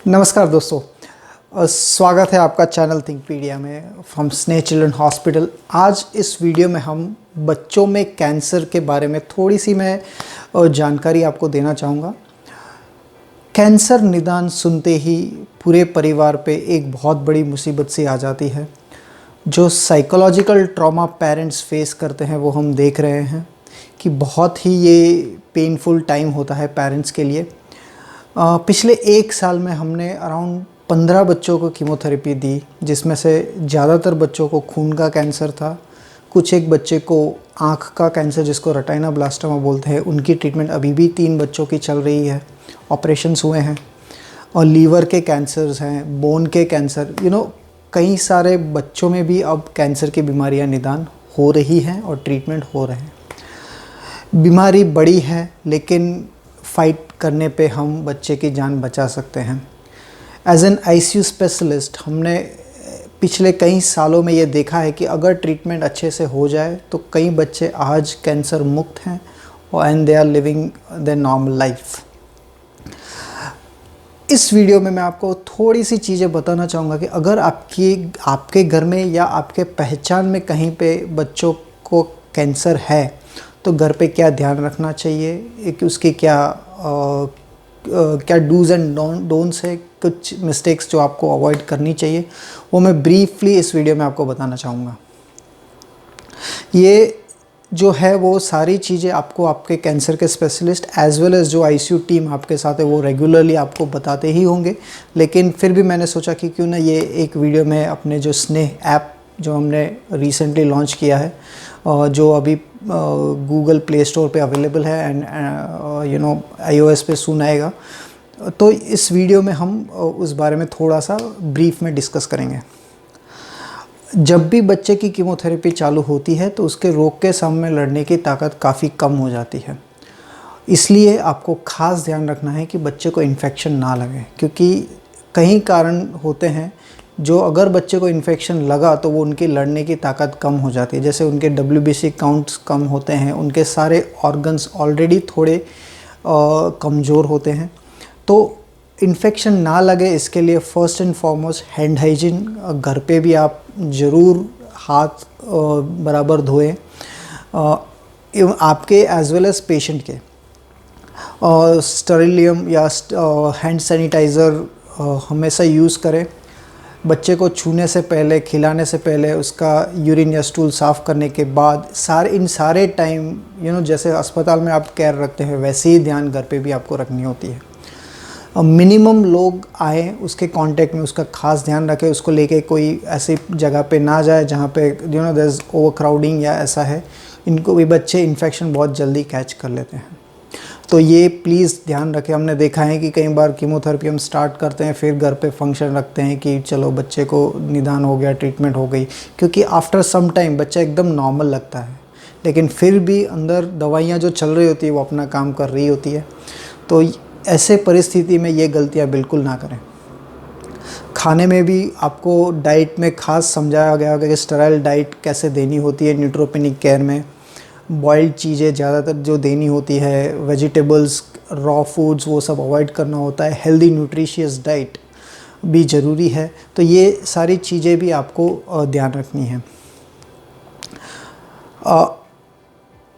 नमस्कार दोस्तों। स्वागत है आपका चैनल थिंकपीडिया में फ्रॉम स्नेह चिल्ड्रन हॉस्पिटल। आज इस वीडियो में हम बच्चों में कैंसर के बारे में थोड़ी सी मैं जानकारी आपको देना चाहूँगा। कैंसर निदान सुनते ही पूरे परिवार पे एक बहुत बड़ी मुसीबत सी आ जाती है। जो साइकोलॉजिकल ट्रॉमा पेरेंट्स फेस करते हैं वो हम देख रहे हैं कि बहुत ही ये पेनफुल टाइम होता है पेरेंट्स के लिए। पिछले एक साल में हमने अराउंड 15 बच्चों को कीमोथेरेपी दी, जिसमें से ज़्यादातर बच्चों को खून का कैंसर था। कुछ एक बच्चे को आँख का कैंसर जिसको रेटिनाब्लास्टोमा बोलते हैं, उनकी ट्रीटमेंट अभी भी 3 बच्चों की चल रही है। ऑपरेशंस हुए हैं। और लीवर के कैंसर्स हैं, बोन के कैंसर, कई सारे बच्चों में भी अब कैंसर की बीमारियां निदान हो रही हैं और ट्रीटमेंट हो रहे हैं। बीमारी बड़ी है लेकिन फ़ाइट करने पे हम बच्चे की जान बचा सकते हैं। एज एन आईसीयू स्पेशलिस्ट हमने पिछले कई सालों में ये देखा है कि अगर ट्रीटमेंट अच्छे से हो जाए तो कई बच्चे आज कैंसर मुक्त हैं और and they are living their normal life. इस वीडियो में मैं आपको थोड़ी सी चीज़ें बताना चाहूँगा कि अगर आपके घर में या आपके पहचान में कहीं पे बच्चों को कैंसर है तो घर पे क्या ध्यान रखना चाहिए, कि उसकी क्या डूज़ एंड डोंट्स है, कुछ मिस्टेक्स जो आपको अवॉइड करनी चाहिए, वो मैं ब्रीफली इस वीडियो में आपको बताना चाहूँगा। ये जो है वो सारी चीज़ें आपको आपके कैंसर के स्पेशलिस्ट एज वेल एज़ जो आईसीयू टीम आपके साथ है वो रेगुलरली आपको बताते ही होंगे, लेकिन फिर भी मैंने सोचा कि क्यों ना ये एक वीडियो में अपने जो स्नेह ऐप जो हमने रिसेंटली लॉन्च किया है, जो अभी गूगल प्ले स्टोर पे अवेलेबल है एंड iOS पे सुन आएगा, तो इस वीडियो में हम उस बारे में थोड़ा सा ब्रीफ में डिस्कस करेंगे। जब भी बच्चे की कीमोथेरेपी चालू होती है तो उसके रोग के सामने लड़ने की ताकत काफ़ी कम हो जाती है। इसलिए आपको ख़ास ध्यान रखना है कि बच्चे को इन्फेक्शन ना लगे, क्योंकि कई कारण होते हैं जो अगर बच्चे को इन्फेक्शन लगा तो वो उनकी लड़ने की ताकत कम हो जाती है। जैसे उनके WBC काउंट्स कम होते हैं, उनके सारे ऑर्गन्स ऑलरेडी थोड़े कमज़ोर होते हैं। तो इन्फेक्शन ना लगे इसके लिए first and foremost hand hygiene, घर पे भी आप ज़रूर हाथ बराबर धोएं, आपके एज वेल एज़ पेशेंट के। स्टेरिलियम या हैंड सैनिटाइज़र हमेशा यूज़ करें। बच्चे को छूने से पहले, खिलाने से पहले, उसका यूरिन या स्टूल साफ़ करने के बाद इन सारे टाइम जैसे अस्पताल में आप केयर रखते हैं वैसे ही ध्यान घर पे भी आपको रखनी होती है। मिनिमम लोग आए उसके कांटेक्ट में उसका खास ध्यान रखें, उसको लेके कोई ऐसी जगह पे ना जाए जहाँ पे देयर इज़ ओवर क्राउडिंग या ऐसा है। इनको भी बच्चे इन्फेक्शन बहुत जल्दी कैच कर लेते हैं, तो ये प्लीज़ ध्यान रखें। हमने देखा है कि कई बार कीमोथेरेपी हम स्टार्ट करते हैं फिर घर पे फंक्शन रखते हैं कि चलो बच्चे को निदान हो गया, ट्रीटमेंट हो गई, क्योंकि आफ्टर सम टाइम बच्चा एकदम नॉर्मल लगता है, लेकिन फिर भी अंदर दवाइयाँ जो चल रही होती है वो अपना काम कर रही होती है। तो ऐसे परिस्थिति में ये गलतियाँ बिल्कुल ना करें। खाने में भी आपको डाइट में ख़ास समझाया गया होगा कि स्टेराइल डाइट कैसे देनी होती है। न्यूट्रोपेनिक केयर में बॉइल्ड चीज़ें ज़्यादातर जो देनी होती है, वेजिटेबल्स, रॉ फूड्स, वो सब अवॉइड करना होता है। हेल्दी न्यूट्रिशियस डाइट भी ज़रूरी है। तो ये सारी चीज़ें भी आपको ध्यान रखनी है।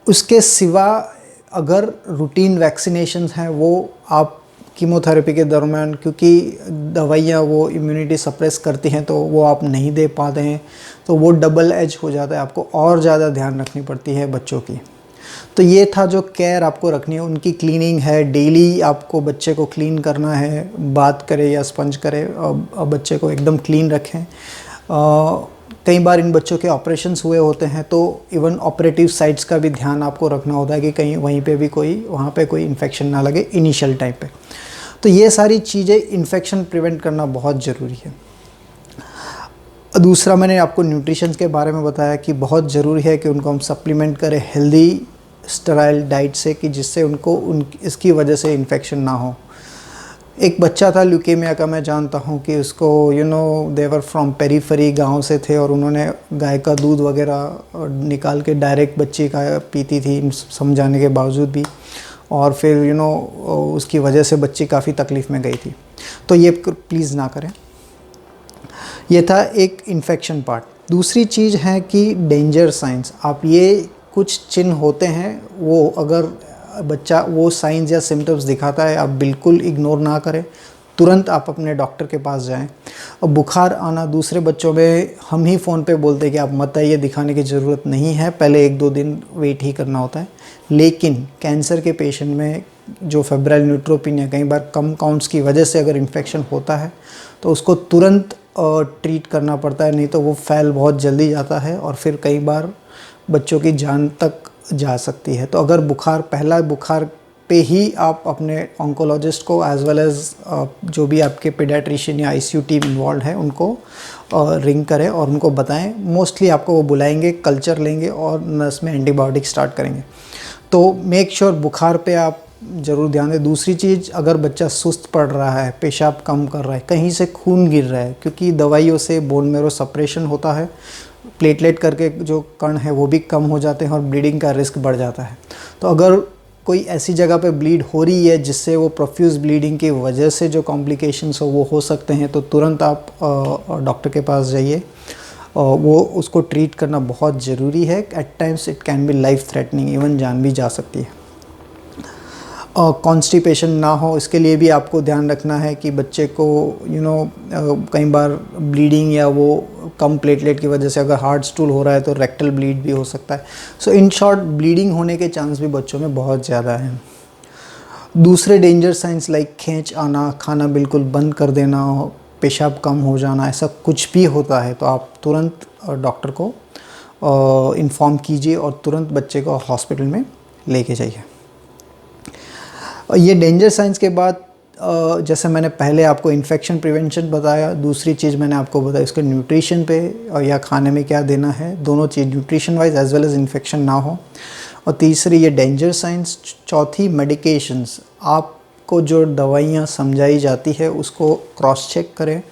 उसके सिवा अगर रूटीन वैक्सीनेशंस हैं वो आप कीमोथेरेपी के दरमियान, क्योंकि दवाइयाँ वो इम्यूनिटी सप्रेस करती हैं तो वो आप नहीं दे पाते हैं, तो वो डबल एज हो जाता है, आपको और ज़्यादा ध्यान रखनी पड़ती है बच्चों की। तो ये था जो केयर आपको रखनी है। उनकी क्लीनिंग है, डेली आपको बच्चे को क्लीन करना है, बात करें या स्पंज करें, बच्चे को एकदम क्लीन रखें। कई बार इन बच्चों के ऑपरेशंस हुए होते हैं तो इवन ऑपरेटिव साइट्स का भी ध्यान आपको रखना होता है कि कहीं वहीं पे भी वहाँ पे कोई इन्फेक्शन ना लगे इनिशियल टाइम पे। तो ये सारी चीज़ें इन्फेक्शन प्रिवेंट करना बहुत ज़रूरी है। दूसरा, मैंने आपको न्यूट्रिशन के बारे में बताया कि बहुत ज़रूरी है कि उनको हम सप्लीमेंट करें हेल्दी स्टेराइल डाइट से, कि जिससे उनको इसकी वजह से इन्फेक्शन ना हो। एक बच्चा था ल्यूकेमिया का, मैं जानता हूँ कि उसको देवर फ्रॉम पेरीफेरी, गांव से थे और उन्होंने गाय का दूध वगैरह निकाल के डायरेक्ट बच्ची का पीती थी समझाने के बावजूद भी, और फिर उसकी वजह से बच्ची काफ़ी तकलीफ़ में गई थी। तो ये प्लीज़ ना करें। ये था एक इन्फेक्शन पार्ट। दूसरी चीज़ है कि डेंजर साइंस। आप ये कुछ चिन्ह होते हैं, वो अगर बच्चा वो साइंस या सिम्टम्स दिखाता है, आप बिल्कुल इग्नोर ना करें, तुरंत आप अपने डॉक्टर के पास जाएं। और बुखार आना दूसरे बच्चों में हम ही फ़ोन पे बोलते हैं कि आप मत आइए, दिखाने की ज़रूरत नहीं है, पहले 1-2 दिन वेट ही करना होता है। लेकिन कैंसर के पेशेंट में जो फेब्राइल न्यूट्रोपिनिया, कई बार कम काउंट्स की वजह से अगर इन्फेक्शन होता है तो उसको तुरंत ट्रीट करना पड़ता है, नहीं तो वो फैल बहुत जल्दी जाता है और फिर कई बार बच्चों की जान तक जा सकती है। तो अगर बुखार, पहला बुखार पे ही आप अपने ऑन्कोलॉजिस्ट को एज वेल एज जो भी आपके पीडियाट्रिशियन या आईसीयू टीम इन्वॉल्व है उनको रिंग करें और उनको बताएं। मोस्टली आपको वो बुलाएंगे, कल्चर लेंगे और नर्स में एंटीबायोटिक स्टार्ट करेंगे। तो मेक श्योर बुखार पे आप ज़रूर ध्यान दें। दूसरी चीज़, अगर बच्चा सुस्त पड़ रहा है, पेशाब कम कर रहा है, कहीं से खून गिर रहा है, क्योंकि दवाइयों से बोन मेरो सप्रेशन होता है, प्लेटलेट करके जो कण है वो भी कम हो जाते हैं और ब्लीडिंग का रिस्क बढ़ जाता है। तो अगर कोई ऐसी जगह पे ब्लीड हो रही है जिससे वो प्रोफ्यूज़ ब्लीडिंग की वजह से जो कॉम्प्लिकेशंस वो हो सकते हैं, तो तुरंत आप डॉक्टर के पास जाइए। वो उसको ट्रीट करना बहुत ज़रूरी है। At times it can be life threatening, even जान भी जा सकती है। कॉन्स्टिपेशन ना हो, इसके लिए भी आपको ध्यान रखना है कि बच्चे को कई बार ब्लीडिंग या वो कम प्लेटलेट की वजह से अगर हार्ड स्टूल हो रहा है तो रेक्टल ब्लीड भी हो सकता है। सो इन शॉर्ट, ब्लीडिंग होने के चांस भी बच्चों में बहुत ज़्यादा हैं। दूसरे डेंजर साइंस लाइक खींच आना, खाना बिल्कुल बंद कर देना, पेशाब कम हो जाना, ऐसा कुछ भी होता है तो आप तुरंत डॉक्टर को इन्फॉर्म कीजिए और तुरंत बच्चे को हॉस्पिटल में लेके जाइए। ये डेंजर साइंस के बाद जैसे मैंने पहले आपको इन्फेक्शन प्रिवेंशन बताया, दूसरी चीज़ मैंने आपको बताया इसके न्यूट्रिशन पे और या खाने में क्या देना है, दोनों चीज़ nutrition wise as well as infection ना हो। और तीसरी ये डेंजर साइंस। चौथी मेडिकेशंस, आपको जो दवाइयाँ समझाई जाती है उसको क्रॉस चेक करें।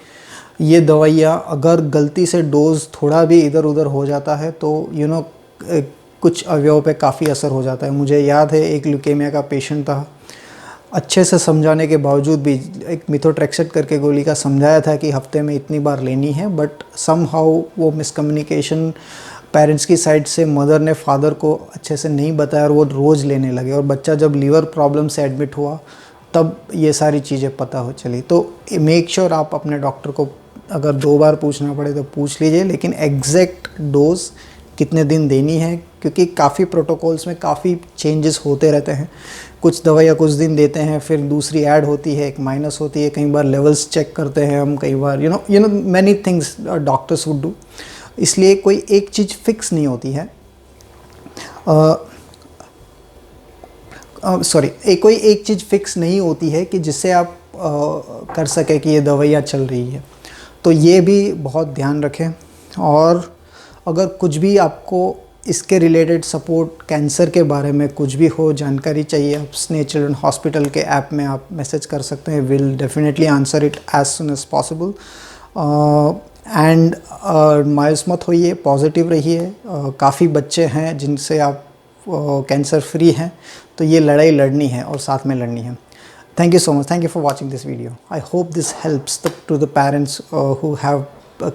ये दवाइयाँ अगर गलती से डोज थोड़ा भी इधर उधर हो जाता है तो कुछ अवयव पे काफ़ी असर हो जाता है। मुझे याद है एक ल्यूकेमिया का पेशेंट था, अच्छे से समझाने के बावजूद भी एक मिथोट्रेक्सेट करके गोली का समझाया था कि हफ्ते में इतनी बार लेनी है, बट समहाउ वो मिसकम्युनिकेशन पेरेंट्स की साइड से, मदर ने फादर को अच्छे से नहीं बताया और वो रोज़ लेने लगे और बच्चा जब लीवर प्रॉब्लम से एडमिट हुआ तब ये सारी चीज़ें पता हो चली। तो मेक श्योर आप अपने डॉक्टर को अगर 2 बार पूछना पड़े तो पूछ लीजिए, लेकिन एग्जैक्ट डोज कितने दिन देनी है, क्योंकि काफ़ी प्रोटोकॉल्स में काफ़ी चेंजेस होते रहते हैं। कुछ दवाइयाँ कुछ दिन देते हैं, फिर दूसरी ऐड होती है, एक माइनस होती है, कई बार लेवल्स चेक करते हैं हम, कई बार you know many things doctors would do. इसलिए कोई एक चीज़ फिक्स नहीं होती है। कोई एक चीज़ फिक्स नहीं होती है कि जिससे आप कर सके कि ये दवाइयाँ चल रही है। तो ये भी बहुत ध्यान रखें। और अगर कुछ भी आपको इसके रिलेटेड सपोर्ट, कैंसर के बारे में कुछ भी हो, जानकारी चाहिए, आप स्नेह चिल्ड्रन हॉस्पिटल के ऐप में आप मैसेज कर सकते हैं। Will definitely answer it as soon as possible. And मायूस मत होइए, पॉजिटिव रहिए। काफ़ी बच्चे हैं जिनसे आप कैंसर फ्री हैं, तो ये लड़ाई लड़नी है और साथ में लड़नी है। Thank you so much. Thank you for watching this video. I hope this helps to the parents who have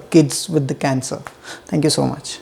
kids with the cancer. Thank you so much.